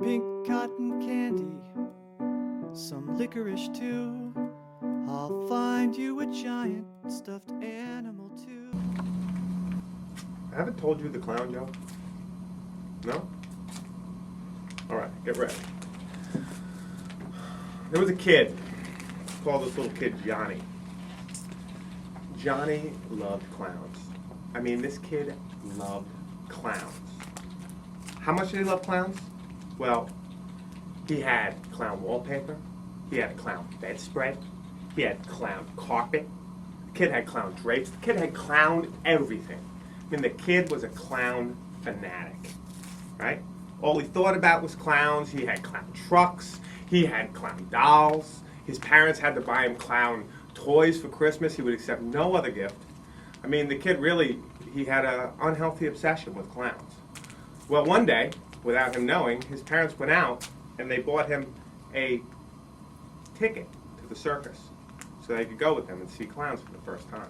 pink cotton candy, some licorice too. I'll find you a giant stuffed animal too. I haven't told you the clown joke? No? Alright, get ready. There was a kid. Call this little kid Johnny. Johnny loved clowns. I mean, this kid loved clowns. How much did he love clowns? Well, he had clown wallpaper, he had a clown bedspread, he had clown carpet, the kid had clown drapes, the kid had clown everything. I mean, the kid was a clown fanatic, right? All he thought about was clowns. He had clown trucks, he had clown dolls. His parents had to buy him clown toys for Christmas. He would accept no other gift. I mean, the kid really, he had an unhealthy obsession with clowns. Well, one day, without him knowing, his parents went out and they bought him a ticket to the circus so they could go with him and see clowns for the first time.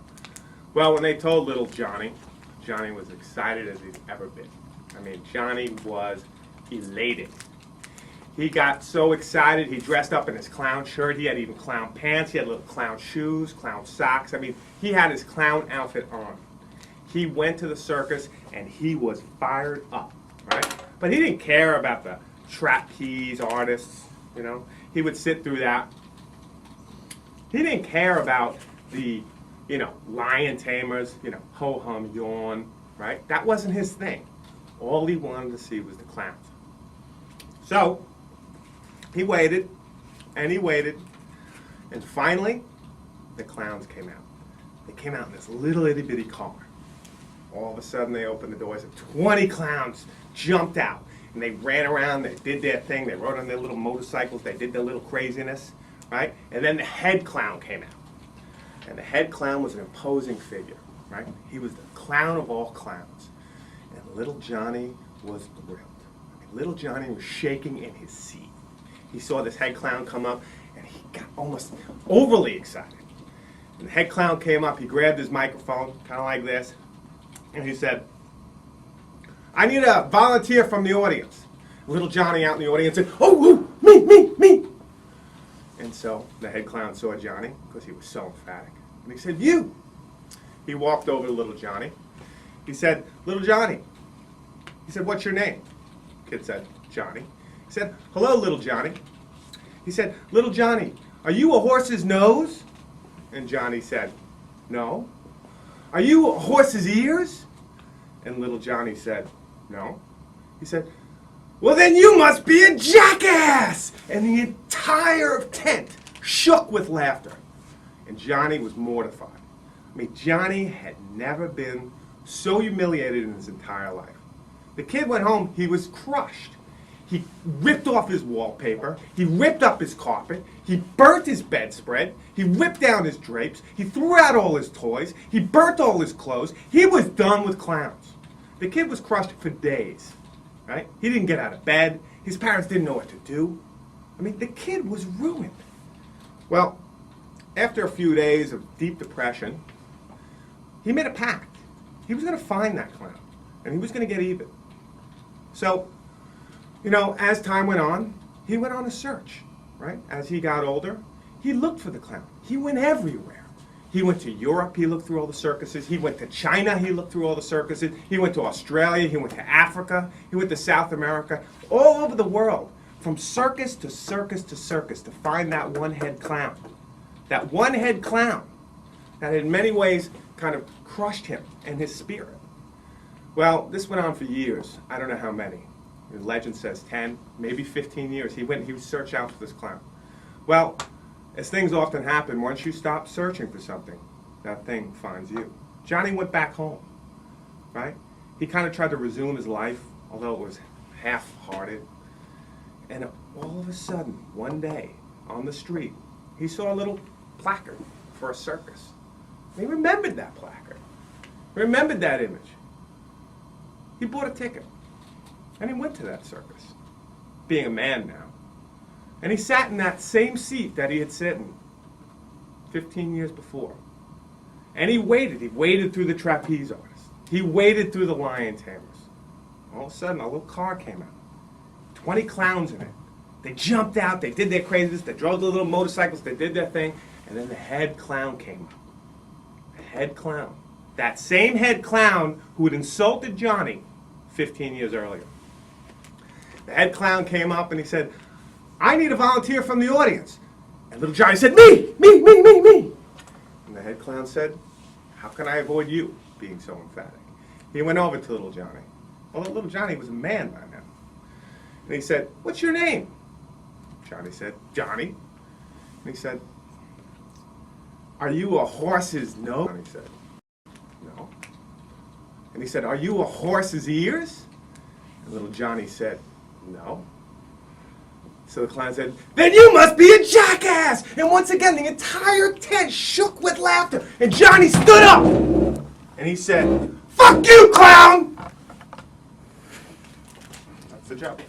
Well, when they told little Johnny, Johnny was excited as he's ever been. I mean, Johnny was elated. He got so excited, he dressed up in his clown shirt, he had even clown pants, he had little clown shoes, clown socks. I mean, he had his clown outfit on. He went to the circus and he was fired up, right? But he didn't care about the trapeze artists, you know. He would sit through that. He didn't care about the, lion tamers, ho-hum, yawn, right? That wasn't his thing. All he wanted to see was the clowns. So, he waited, and he waited, and finally, the clowns came out. They came out in this little itty-bitty car. All of a sudden, they opened the doors, and 20 clowns jumped out, and they ran around, they did their thing, they rode on their little motorcycles, they did their little craziness, right? And then the head clown came out. And the head clown was an imposing figure, right? He was the clown of all clowns. And little Johnny was thrilled. Little Johnny was shaking in his seat. He saw this head clown come up, and he got almost overly excited. And the head clown came up, he grabbed his microphone, kind of like this, and he said, "I need a volunteer from the audience." Little Johnny out in the audience said, "Oh, me." And so the head clown saw Johnny, because he was so emphatic, and he said, "You." He walked over to little Johnny. He said, "Little Johnny." He said, "What's your name?" Kid said, "Johnny." He said, "Hello, little Johnny." He said, "Little Johnny, are you a horse's nose?" And Johnny said, "No." "Are you a horse's ears?" And little Johnny said, "No." He said, "Well, then you must be a jackass!" And the entire tent shook with laughter. And Johnny was mortified. I mean, Johnny had never been so humiliated in his entire life. The kid went home, he was crushed. He ripped off his wallpaper, he ripped up his carpet, he burnt his bedspread, he ripped down his drapes, he threw out all his toys, he burnt all his clothes. He was done with clowns. The kid was crushed for days, right? He didn't get out of bed, his parents didn't know what to do. I mean, the kid was ruined. Well, after a few days of deep depression, he made a pact. He was going to find that clown, and he was going to get even. So, as time went on, he went on a search, right? As he got older, he looked for the clown. He went everywhere. He went to Europe, he looked through all the circuses. He went to China, he looked through all the circuses. He went to Australia, he went to Africa, he went to South America, all over the world, from circus to circus to circus, to find that one-head clown. That one-head clown that in many ways kind of crushed him and his spirit. Well, this went on for years. I don't know how many. The legend says 10, maybe 15 years. He would search out for this clown. Well, as things often happen, once you stop searching for something, that thing finds you. Johnny went back home, right? He kind of tried to resume his life, although it was half-hearted. And all of a sudden, one day, on the street, he saw a little placard for a circus. And he remembered that placard. Remembered that image. He bought a ticket, and he went to that circus, being a man now. And he sat in that same seat that he had sat in 15 years before. And he waited through the trapeze artists. He waited through the lion tamers. All of a sudden, a little car came out. 20 clowns in it. They jumped out, they did their craziness, they drove the little motorcycles, they did their thing, and then the head clown came up. The head clown. That same head clown who had insulted Johnny 15 years earlier. The head clown came up and he said, I need a volunteer from the audience. And little Johnny said, me. And the head clown said, how can I avoid you, being so emphatic? He went over to little Johnny. Well, little Johnny was a man by now. And he said, what's your name? Johnny said, Johnny. And he said, are you a horse's nose? Johnny said, no. And he said, are you a horse's ears? And little Johnny said, no. So the clown said, then you must be a jackass! And once again, the entire tent shook with laughter. And Johnny stood up! And he said, fuck you, clown! That's the joke.